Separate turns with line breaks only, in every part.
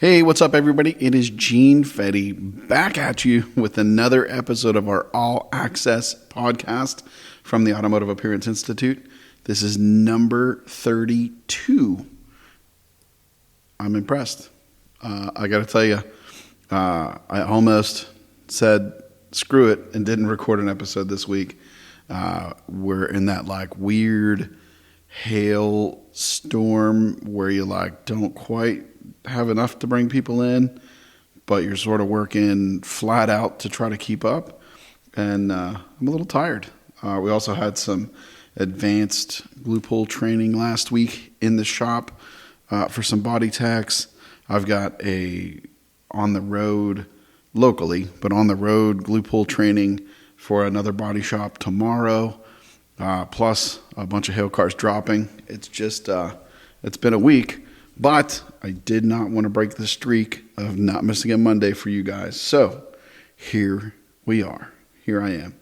Hey, what's up, everybody? It is Gene Fetty back at you with another episode of our All Access podcast from the Automotive Appearance Institute. This is number 32. I'm impressed. I got to tell you, I almost said screw it and didn't record an episode this week. We're in that weird hailstorm where you don't quite have enough to bring people in, but you're sort of working flat out to try to keep up. And I'm a little tired. We also had some advanced glue pull training last week in the shop for some body techs. I've got a on the road locally, but on the road glue pull training for another body shop tomorrow, plus a bunch of hail cars dropping. It's just, it's been a week, but I did not want to break the streak of not missing a Monday for you guys. So here we are. Here I am.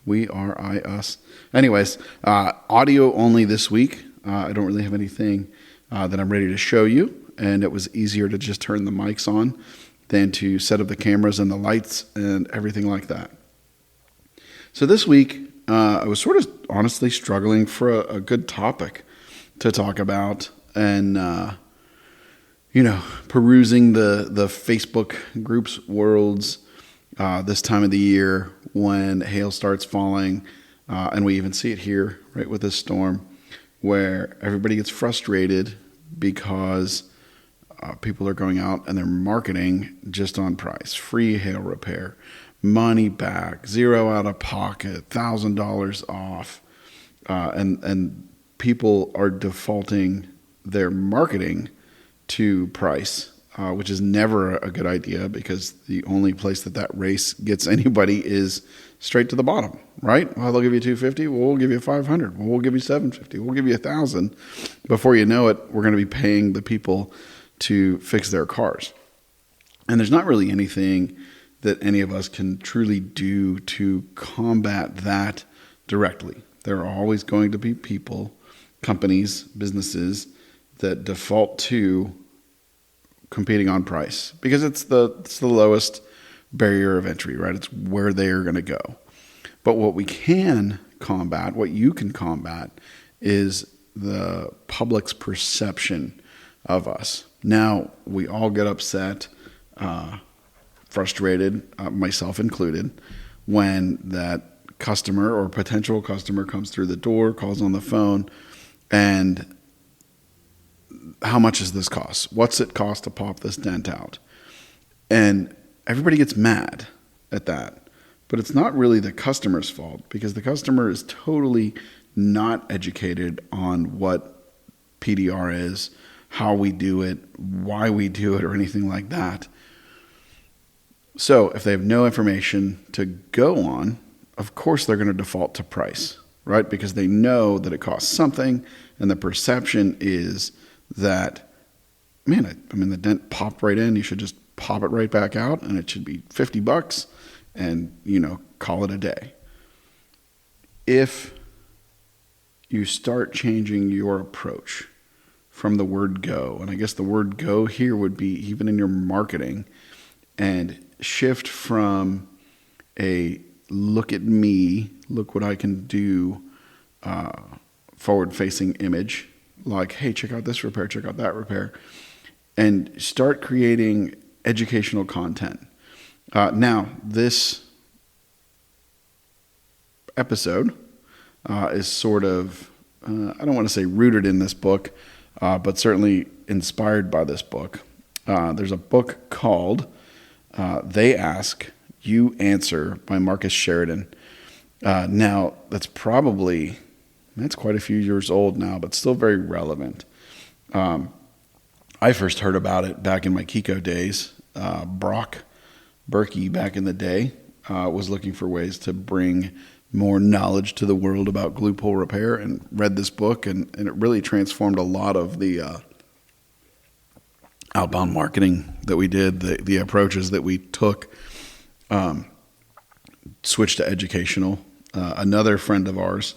We are us. Anyways, audio only this week. I don't really have anything that I'm ready to show you, and it was easier to just turn the mics on than to set up the cameras and the lights and everything like that. So this week, I was sort of honestly struggling for a good topic to talk about, and perusing the Facebook groups worlds this time of the year when hail starts falling, and we even see it here right with this storm, where everybody gets frustrated because people are going out and they're marketing just on price, free hail repair, money back, zero out of pocket, $1,000 off, and people are defaulting their marketing to price, which is never a good idea, because the only place that race gets anybody is straight to the bottom, right? Well, they'll give you $250. Well, we'll give you $500. Well, we'll give you $750. We'll give you $1,000. Before you know it, we're going to be paying the people to fix their cars. And there's not really anything that any of us can truly do to combat that directly. There are always going to be people, companies, businesses that default to competing on price, because it's the lowest barrier of entry, right? It's where they are going to go. But what we can combat, what you can combat, is the public's perception of us. Now, we all get upset, frustrated, myself included, when that customer or potential customer comes through the door, calls on the phone, and how much does this cost? What's it cost to pop this dent out? And everybody gets mad at that. But it's not really the customer's fault, because the customer is totally not educated on what PDR is, how we do it, why we do it, or anything like that. So if they have no information to go on, of course they're going to default to price, right? Because they know that it costs something, and the perception is that, the dent popped right in, you should just pop it right back out, and it should be $50 and, call it a day. If you start changing your approach from the word go, and I guess the word go here would be even in your marketing, and shift from a look at me, look what I can do, forward-facing image, like, hey, check out this repair, check out that repair, and start creating educational content. Now, this episode is sort of, I don't want to say rooted in this book, but certainly inspired by this book. There's a book called They Ask, You Answer by Marcus Sheridan. Now, that's quite a few years old now, but still very relevant. I first heard about it back in my Kiko days. Brock Berkey back in the day was looking for ways to bring more knowledge to the world about glue pull repair, and read this book, and it really transformed a lot of the outbound marketing that we did, the approaches that we took, switched to educational. Another friend of ours,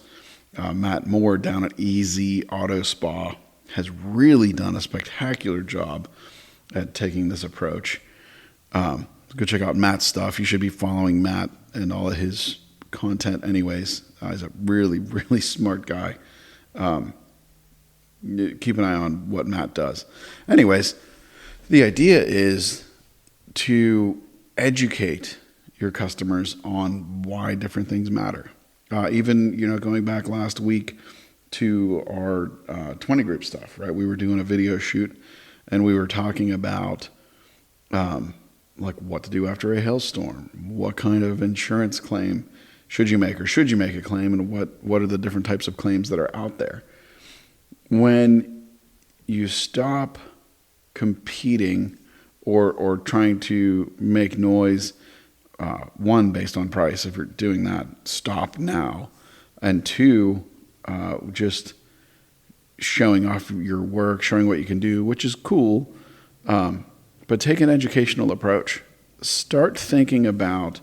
Matt Moore down at EZ Auto Spa, has really done a spectacular job at taking this approach. Go check out Matt's stuff. You should be following Matt and all of his content anyways. He's a really, really smart guy. Keep an eye on what Matt does. Anyways, the idea is to educate your customers on why different things matter. Even, going back last week to our 20 group stuff, right? We were doing a video shoot and we were talking about like what to do after a hailstorm. What kind of insurance claim should you make, or should you make a claim, and what are the different types of claims that are out there? When you stop competing or trying to make noise, one, based on price, if you're doing that, stop now. And two, just showing off your work, showing what you can do, which is cool. But take an educational approach. Start thinking about,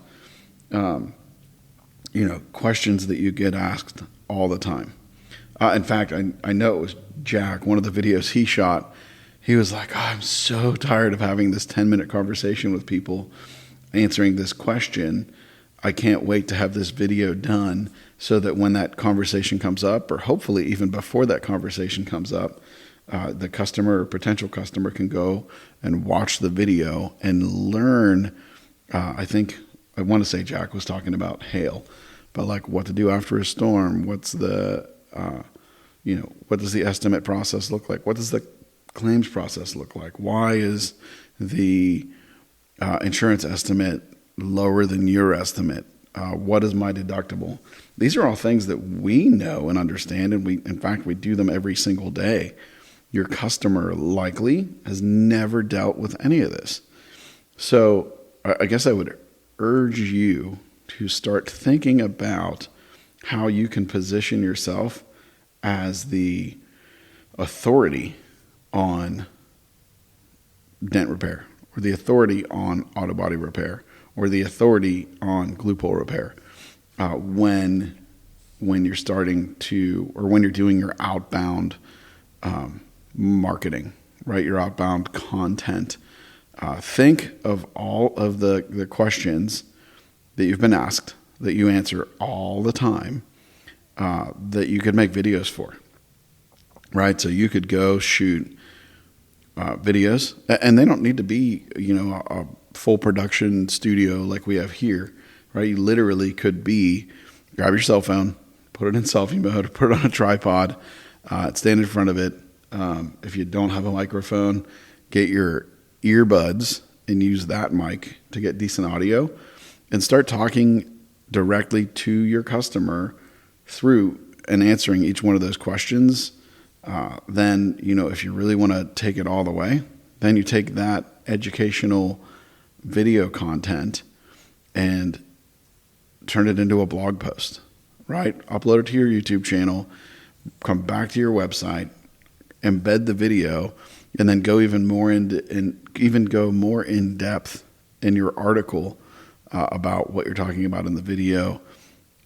questions that you get asked all the time. In fact, I know it was Jack, one of the videos he shot, he was like, I'm so tired of having this 10-minute conversation with people answering this question. I can't wait to have this video done so that when that conversation comes up, or hopefully even before that conversation comes up, the customer or potential customer can go and watch the video and learn. I want to say Jack was talking about hail, but like what to do after a storm. What's the, what does the estimate process look like? What does the claims process look like? Why is the insurance estimate lower than your estimate? What is my deductible? These are all things that we know and understand, and we do them every single day. Your customer likely has never dealt with any of this. So I guess I would urge you to start thinking about how you can position yourself as the authority on dent repair, or the authority on auto body repair, or the authority on glue pull repair when you're starting to, or when you're doing your outbound marketing, right? Your outbound content. Think of all of the questions that you've been asked, that you answer all the time, that you could make videos for, right? So you could go shoot videos, and they don't need to be, a full production studio like we have here, right? You literally could grab your cell phone, put it in selfie mode, put it on a tripod, stand in front of it. If you don't have a microphone, get your earbuds and use that mic to get decent audio, and start talking directly to your customer through and answering each one of those questions. Then, if you really want to take it all the way, then you take that educational video content and turn it into a blog post, right? Upload it to your YouTube channel, come back to your website, embed the video, and then go more in depth in your article about what you're talking about in the video.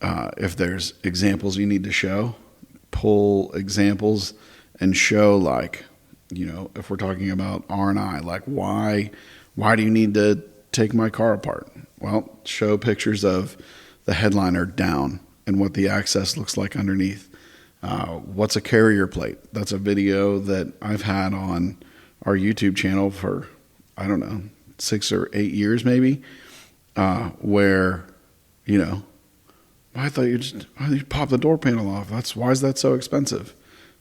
If there's examples you need to show, pull examples and show, like, if we're talking about R&I, like why do you need to take my car apart? Well, show pictures of the headliner down and what the access looks like underneath. What's a carrier plate? That's a video that I've had on our YouTube channel for, 6 or 8 years maybe, where, I thought you pop the door panel off. Why is that so expensive?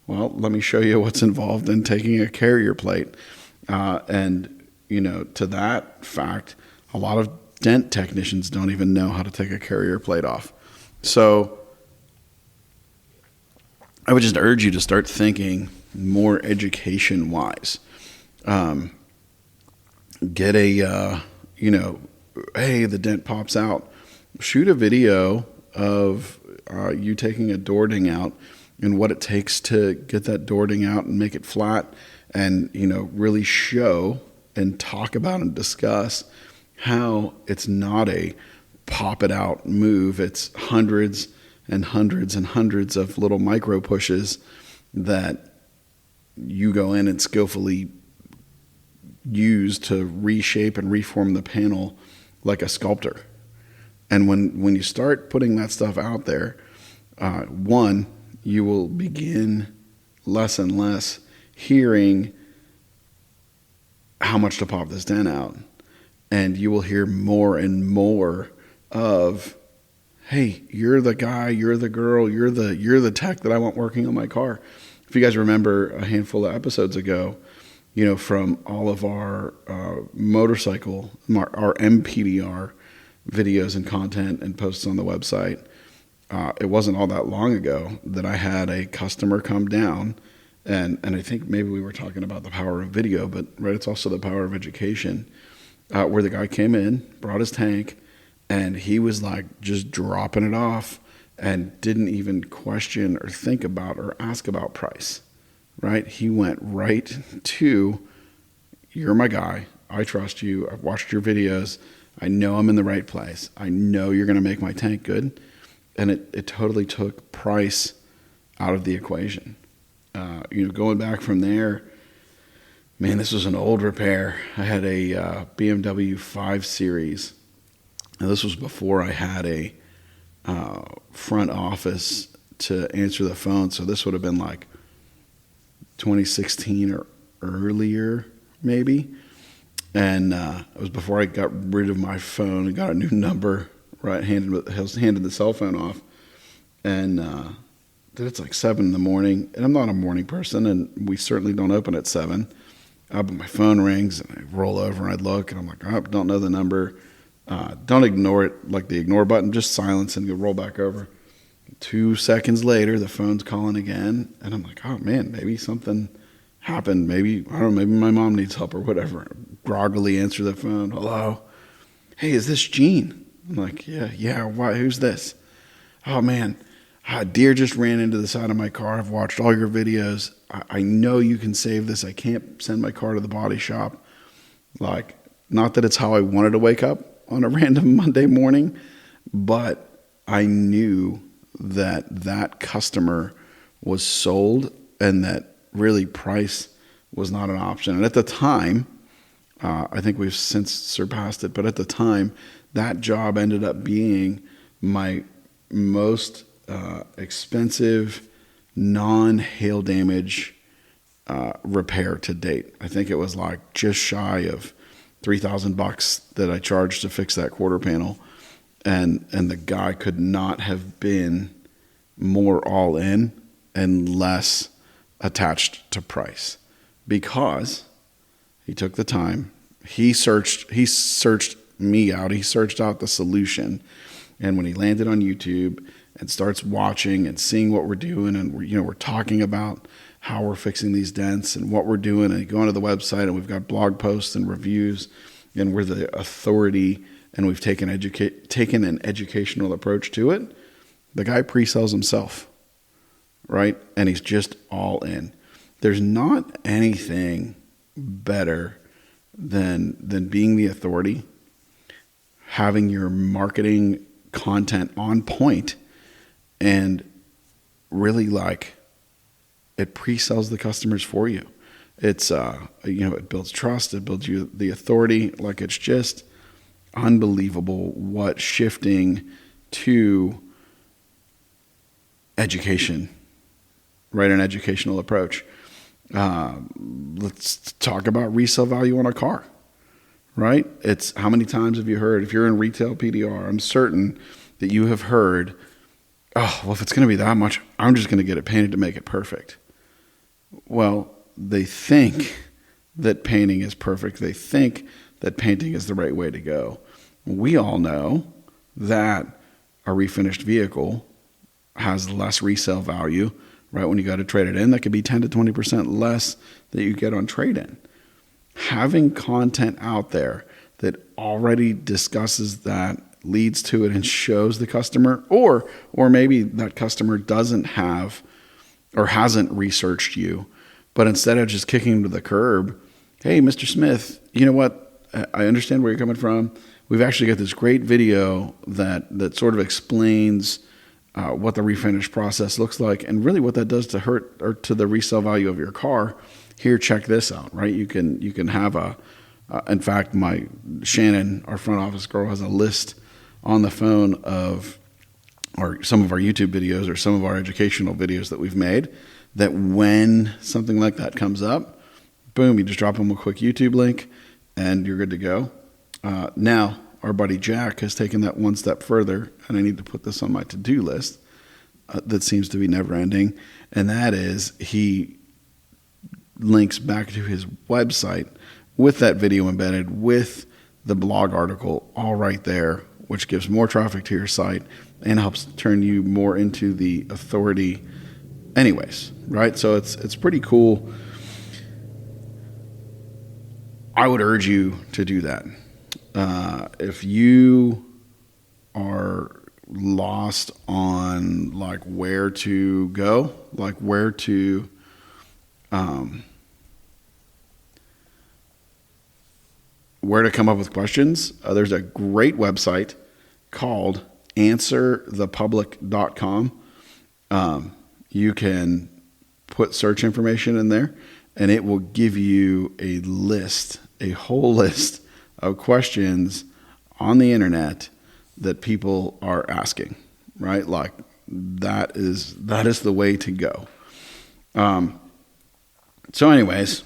Well, let me show you what's involved in taking a carrier plate. And to that fact, a lot of dent technicians don't even know how to take a carrier plate off. So I would just urge you to start thinking more education-wise. Get a, hey, the dent pops out. Shoot a video of you taking a door ding out and what it takes to get that door ding out and make it flat, and really show and talk about and discuss how it's not a pop it out move. It's hundreds and hundreds and hundreds of little micro pushes that you go in and skillfully use to reshape and reform the panel like a sculptor. And when you start putting that stuff out there, one, you will begin less and less hearing how much to pop this dent out. And you will hear more and more of, hey, you're the guy, you're the girl, you're the tech that I want working on my car. If you guys remember a handful of episodes ago, from all of our motorcycle, our MPDR videos and content and posts on the website, it wasn't all that long ago that I had a customer come down, and I think maybe we were talking about the power of video, but right, it's also the power of education, where the guy came in, brought his tank, and he was like just dropping it off and didn't even question or think about or ask about price, right? He went right to, you're my guy, I trust you, I've watched your videos, I know I'm in the right place, I know you're going to make my tank good. And it totally took price out of the equation. Going back from there, man, this was an old repair. I had a BMW 5 Series. Now, this was before I had a front office to answer the phone. So this would have been like 2016 or earlier, maybe. And it was before I got rid of my phone and got a new number. Right, handed the cell phone off, and it's like 7 in the morning, and I'm not a morning person, and we certainly don't open at 7. But my phone rings, and I roll over and I look, and I'm like, oh, don't know the number. Don't ignore it, like the ignore button, just silence and go roll back over. 2 seconds later, the phone's calling again, and I'm like, oh man, maybe something happened. Maybe, I don't know, maybe my mom needs help or whatever. Groggily answer the phone. Hello? Hey, is this Gene? I'm like, yeah, why, who's this? Oh man, a deer just ran into the side of my car. I've watched all your videos. I know you can save this. I can't send my car to the body shop. Like, not that it's how I wanted to wake up on a random Monday morning, but I knew that customer was sold and that really price was not an option. And at the time, I think we've since surpassed it, but at the time, that job ended up being my most expensive non-hail damage repair to date. I think it was like just shy of $3,000 that I charged to fix that quarter panel, and the guy could not have been more all in and less attached to price, because he took the time. He searched me out. He searched out the solution, and when he landed on YouTube and starts watching and seeing what we're doing, and we're talking about how we're fixing these dents and what we're doing, and you go onto the website and we've got blog posts and reviews, and we're the authority, and we've taken an educational approach to it. The guy pre-sells himself, right? And he's just all in. There's not anything better than being the authority, having your marketing content on point, and really it pre-sells the customers for you. It's it builds trust, it builds you the authority. Like, it's just unbelievable what shifting to education, right? An educational approach. Let's talk about resale value on a car, right? It's how many times have you heard, if you're in retail PDR, I'm certain that you have heard, oh, well, if it's going to be that much, I'm just going to get it painted to make it perfect. Well, they think that painting is perfect. They think that painting is the right way to go. We all know that a refinished vehicle has less resale value, right? When you go to trade it in, that could be 10 to 20% less that you get on trade-in. Having content out there that already discusses that, leads to it, and shows the customer, or maybe that customer doesn't have or hasn't researched you, but instead of just kicking him to the curb, hey, Mr. Smith, you know what? I understand where you're coming from. We've actually got this great video that sort of explains what the refinish process looks like, and really what that does to hurt or to the resale value of your car. here, check this out, right? You can have in fact, Shannon, our front office girl, has a list on the phone of some of our YouTube videos or some of our educational videos that we've made, that when something like that comes up, boom, you just drop them a quick YouTube link and you're good to go. Now, our buddy Jack has taken that one step further, and I need to put this on my to-do list that seems to be never ending, and that is he links back to his website with that video embedded, with the blog article all right there, which gives more traffic to your site and helps turn you more into the authority anyways, right? So it's pretty cool. I would urge you to do that. If you are lost on like where to go, like where to come up with questions, there's a great website called answerthepublic.com. You can put search information in there, and it will give you a whole list of questions on the internet that people are asking, right? Like that is the way to go. So anyways,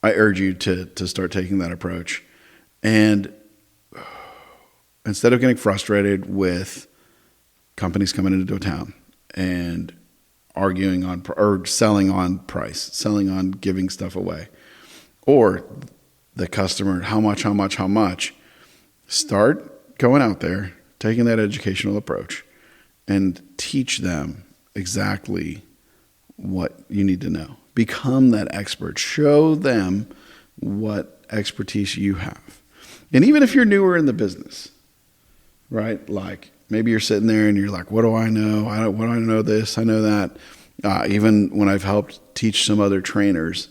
I urge you to start taking that approach. And instead of getting frustrated with companies coming into a town and arguing on or selling on price, selling on giving stuff away, or the customer, how much, start going out there, taking that educational approach and teach them exactly what you need to know. Become that expert. Show them what expertise you have. And even if you're newer in the business, right? Like maybe you're sitting there and you're like, what do I know? I know this, I know that. Even when I've helped teach some other trainers,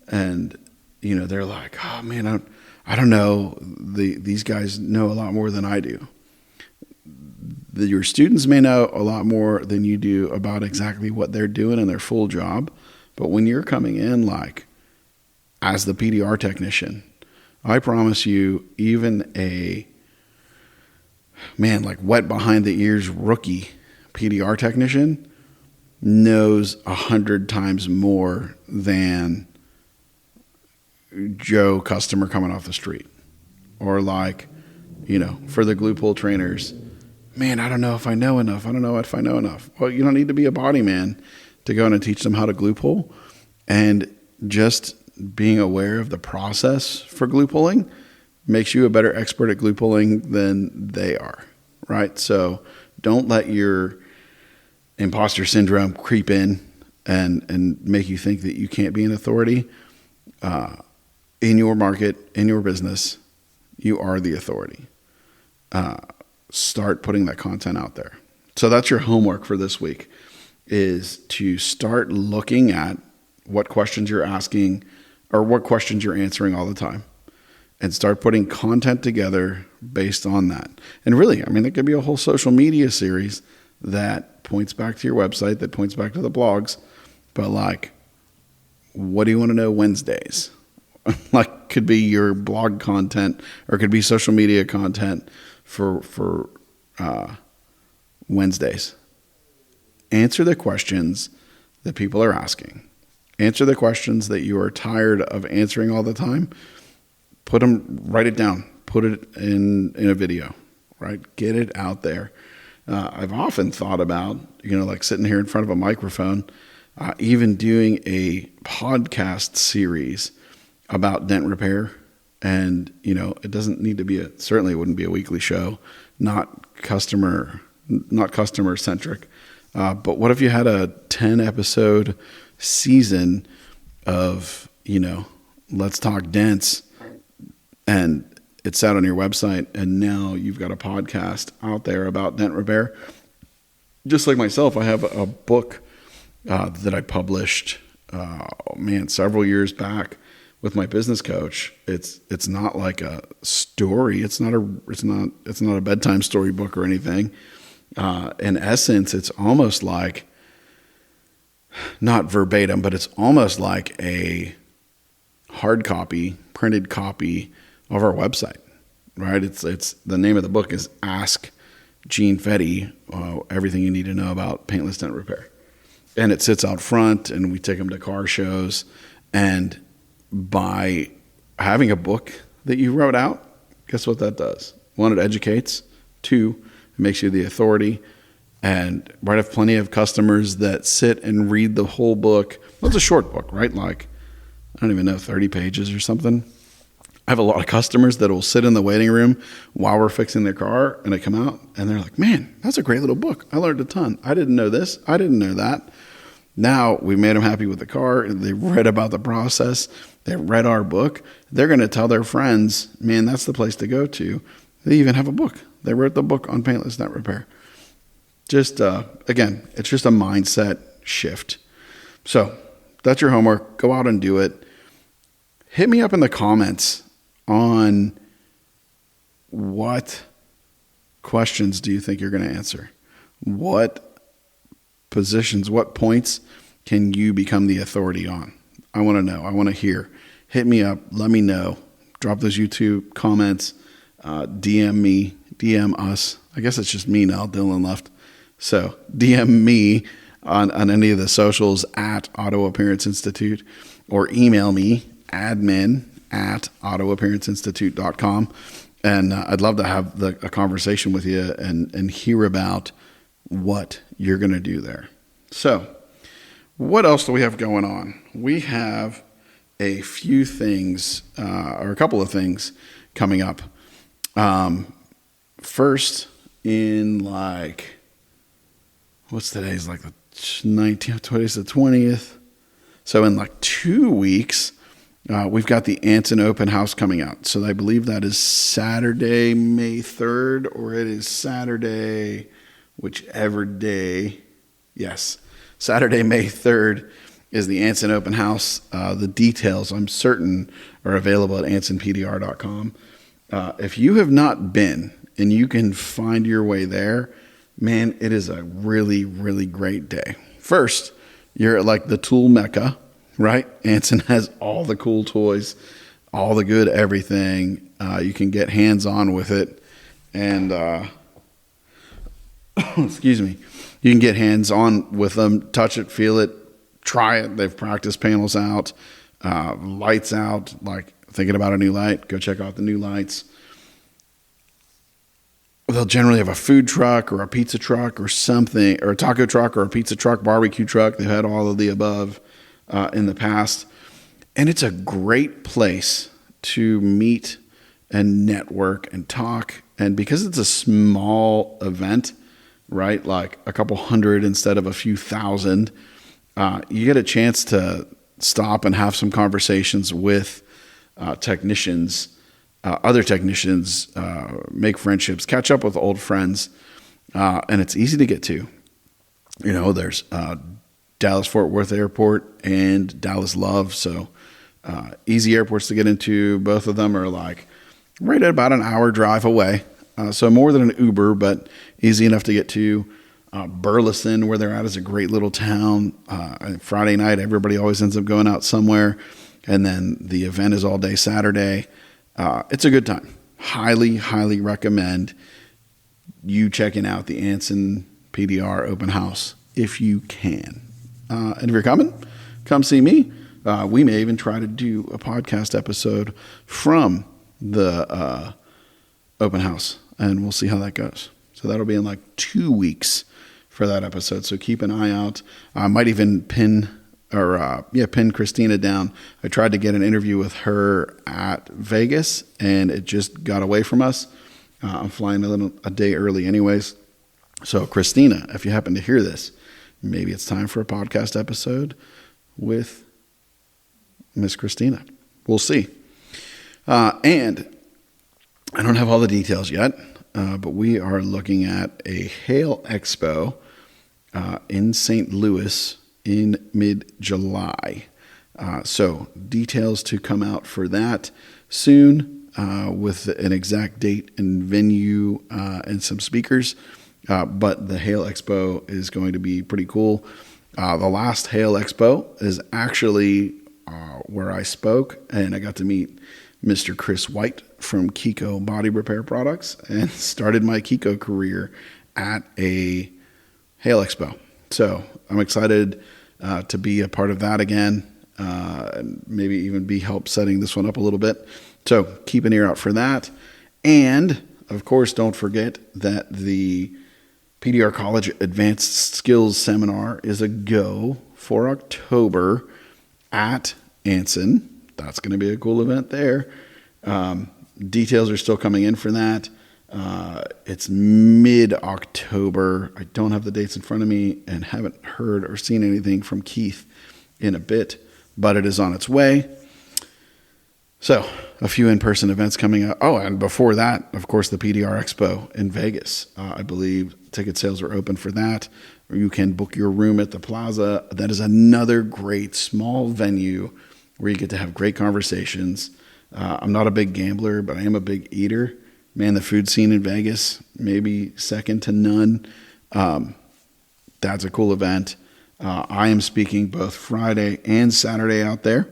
and they're like, oh man, I don't know. These guys know a lot more than I do. Your students may know a lot more than you do about exactly what they're doing in their full job. But when you're coming in like as the PDR technician, I promise you, even a like wet behind the ears rookie PDR technician knows 100 times more than Joe customer coming off the street. Or like, for the glue pull trainers, man, I don't know if I know enough. I don't know if I know enough. Well, you don't need to be a body man to go in and teach them how to glue pull. And just being aware of the process for glue pulling makes you a better expert at glue pulling than they are, right? So don't let your imposter syndrome creep in and make you think that you can't be an authority. In your market, in your business, you are the authority. Start putting that content out there. So that's your homework for this week, is to start looking at what questions you're asking or what questions you're answering all the time, and start putting content together based on that. And really, there could be a whole social media series that points back to your website, that points back to the blogs. But like, what do you want to know Wednesdays? Like, could be your blog content, or could be social media content for Wednesdays. Answer the questions that people are asking. Answer the questions that you are tired of answering all the time. Write it down. Put it in a video, right? Get it out there. I've often thought about, like sitting here in front of a microphone, even doing a podcast series about dent repair. And, it doesn't need to be certainly it wouldn't be a weekly show, not customer centric. But what if you had a 10 episode season of, let's talk dents, and it's out on your website, and now you've got a podcast out there about dent repair. Just like myself, I have a book that I published, several years back with my business coach. It's not like a story. It's not a bedtime story book or anything. In essence, it's almost like not verbatim, but it's almost like a hard copy, printed copy of our website, right? It's the name of the book is Ask Gene Fetty, everything you need to know about paintless dent repair. And it sits out front, and we take them to car shows. And by having a book that you wrote out, guess what that does? One, it educates. Two, it makes you the authority. And I have plenty of customers that sit and read the whole book. Well, it's a short book, right? Like, I don't even know, 30 pages or something. I have a lot of customers that will sit in the waiting room while we're fixing their car, and they come out and they're like, man, that's a great little book. I learned a ton. I didn't know this. I didn't know that. Now we've made them happy with the car. They've read about the process. They've read our book. They're going to tell their friends, man, that's the place to go to. They even have a book. They wrote the book on paintless dent repair. Just, again, it's just a mindset shift. So that's your homework. Go out and do it. Hit me up in the comments on what questions do you think you're going to answer? What positions, what points can you become the authority on? I want to know. I want to hear. Hit me up. Let me know. Drop those YouTube comments. DM me. DM us. I guess it's just me now. Dylan left. So DM me on any of the socials at Auto Appearance Institute, or email me admin@autoappearanceinstitute.com. And I'd love to have a conversation with you and hear about what you're going to do there. So what else do we have going on? We have a few things, or a couple of things coming up. First, in like, what's today's, like the 19th, today's the 20th. So in like 2 weeks, we've got the Anson Open House coming out. So I believe that is Saturday, May 3rd, or it is Saturday, whichever day. Yes, Saturday, May 3rd is the Anson Open House. The details, I'm certain, are available at ansonpdr.com. If you have not been and you can find your way there, man, it is a really, really great day. First, you're at like the tool mecca, right? Anson has all the cool toys, all the good everything. You can get hands-on with it. And, excuse me, you can get hands-on with them, touch it, feel it, try it. They've practiced panels out, lights out, like thinking about a new light, go check out the new lights. They'll generally have a food truck or a pizza truck or something, or a taco truck or a pizza truck, barbecue truck. They've had all of the above in the past. And it's a great place to meet and network and talk. And because it's a small event, right, like a couple hundred instead of a few thousand, you get a chance to stop and have some conversations with technicians, other technicians, make friendships, catch up with old friends, and it's easy to get to. You know, there's Dallas-Fort Worth Airport and Dallas Love, so easy airports to get into. Both of them are like right at about an hour drive away, so more than an Uber, but easy enough to get to. Burleson, where they're at, is a great little town. Friday night, everybody always ends up going out somewhere, and then the event is all day Saturday. It's a good time. Highly, highly recommend you checking out the Anson PDR open house if you can. And if you're coming, come see me. We may even try to do a podcast episode from the open house, and we'll see how that goes. So that'll be in like 2 weeks for that episode. So keep an eye out. I might even pin Christina down. I tried to get an interview with her at Vegas, and it just got away from us. I'm flying a day early anyways. So Christina, if you happen to hear this, maybe it's time for a podcast episode with Miss Christina. We'll see. And I don't have all the details yet, but we are looking at a Hail Expo in St. Louis in mid-July. So details to come out for that soon, with an exact date and venue and some speakers. But the Hail Expo is going to be pretty cool. The last Hail Expo is actually where I spoke, and I got to meet Mr. Chris White from Kiko Body Repair Products and started my Kiko career at a Hail Expo. So I'm excited to be a part of that again, and maybe even be help setting this one up a little bit. So keep an ear out for that. And of course, don't forget that the PDR College Advanced Skills Seminar is a go for October at Anson. That's going to be a cool event there. Details are still coming in for that. It's mid-October. I don't have the dates in front of me and haven't heard or seen anything from Keith in a bit, but it is on its way. So a few in-person events coming up. Oh, and before that, of course, the PDR Expo in Vegas. I believe ticket sales are open for that. Or you can book your room at the Plaza. That is another great small venue where you get to have great conversations. I'm not a big gambler, but I am a big eater. Man, the food scene in Vegas, maybe second to none. That's a cool event. I am speaking both Friday and Saturday out there.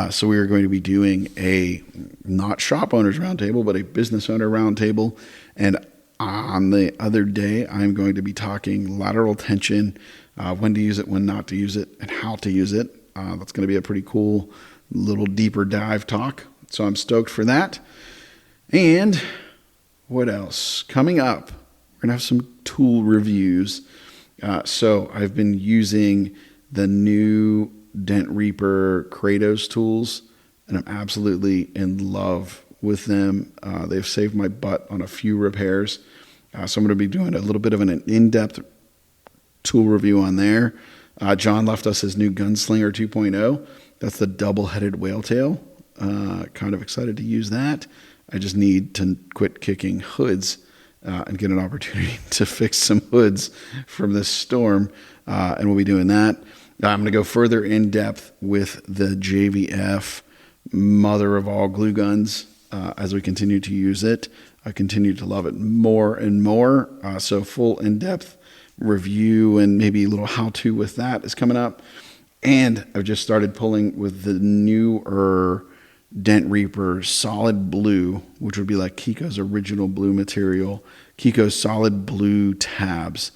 So we are going to be doing a not shop owners roundtable, but a business owner roundtable. And on the other day, I'm going to be talking lateral tension, when to use it, when not to use it, and how to use it. That's going to be a pretty cool little deeper dive talk. So I'm stoked for that. And what else? Coming up, we're going to have some tool reviews. So I've been using the new Dent Reaper Kratos tools, and I'm absolutely in love with them. They've saved my butt on a few repairs. So I'm going to be doing a little bit of an in-depth tool review on there. John left us his new Gunslinger 2.0. That's the double-headed whale tail. Kind of excited to use that. I just need to quit kicking hoods and get an opportunity to fix some hoods from this storm. And we'll be doing that. I'm going to go further in depth with the JVF mother of all glue guns as we continue to use it. I continue to love it more and more. So full in-depth review and maybe a little how-to with that is coming up. And I've just started pulling with the newer Dent Reaper Solid Blue, which would be like Kiko's original blue material. Kiko's Solid Blue tabs.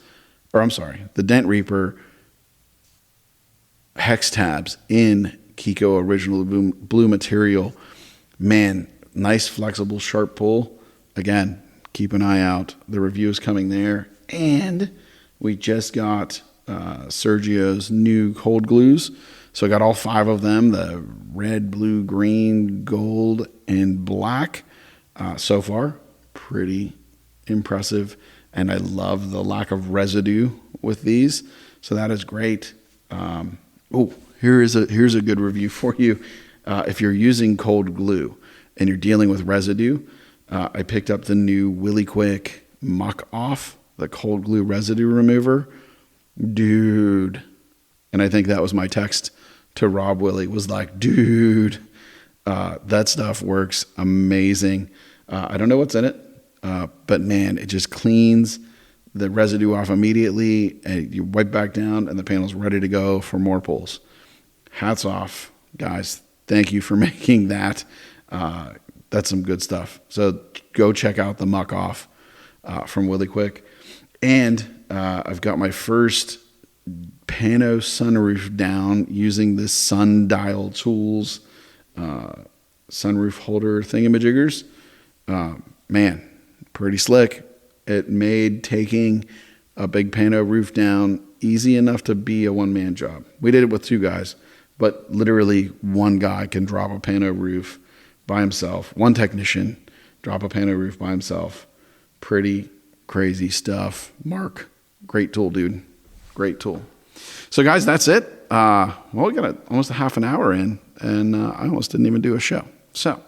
Or I'm sorry, the Dent Reaper hex tabs in Kiko original blue material. Man, nice flexible sharp pull. Again, keep an eye out. The review is coming there. And we just got Sergio's new cold glues. So I got all 5 of them, the red, blue, green, gold, and black. So far, pretty impressive. And I love the lack of residue with these. So that is great. Here's a good review for you. If you're using cold glue and you're dealing with residue, I picked up the new Willy Quick Muck Off, the cold glue residue remover. Dude. And I think that was my text to Rob Willie, was like, dude, that stuff works amazing. I don't know what's in it, but man, it just cleans the residue off immediately, and you wipe back down, and the panel's ready to go for more pulls. Hats off, guys. Thank you for making that. That's some good stuff. So go check out the Muck Off from Willy Quick. And I've got my first pano sunroof down using the Sundial Tools sunroof holder thingamajiggers. Man, pretty slick. It made taking a big pano roof down easy enough to be a one-man job. We did it with 2 guys, but literally one guy can drop a pano roof by himself. One technician drop a pano roof by himself. Pretty crazy stuff. Mark, great tool, dude. Great tool. So guys, that's it. We got almost a half an hour in, and I almost didn't even do a show. So,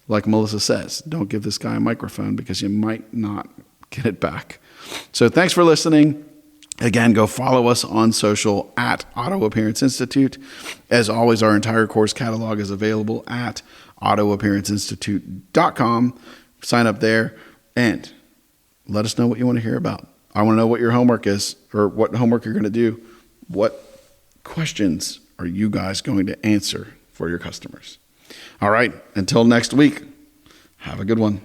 like Melissa says, don't give this guy a microphone because you might not get it back. So thanks for listening. Again, go follow us on social at Auto Appearance Institute. As always, our entire course catalog is available at autoappearanceinstitute.com. Sign up there and let us know what you want to hear about. I want to know what your homework is, or what homework you're going to do, what questions are you guys going to answer for your customers? All right, until next week, have a good one.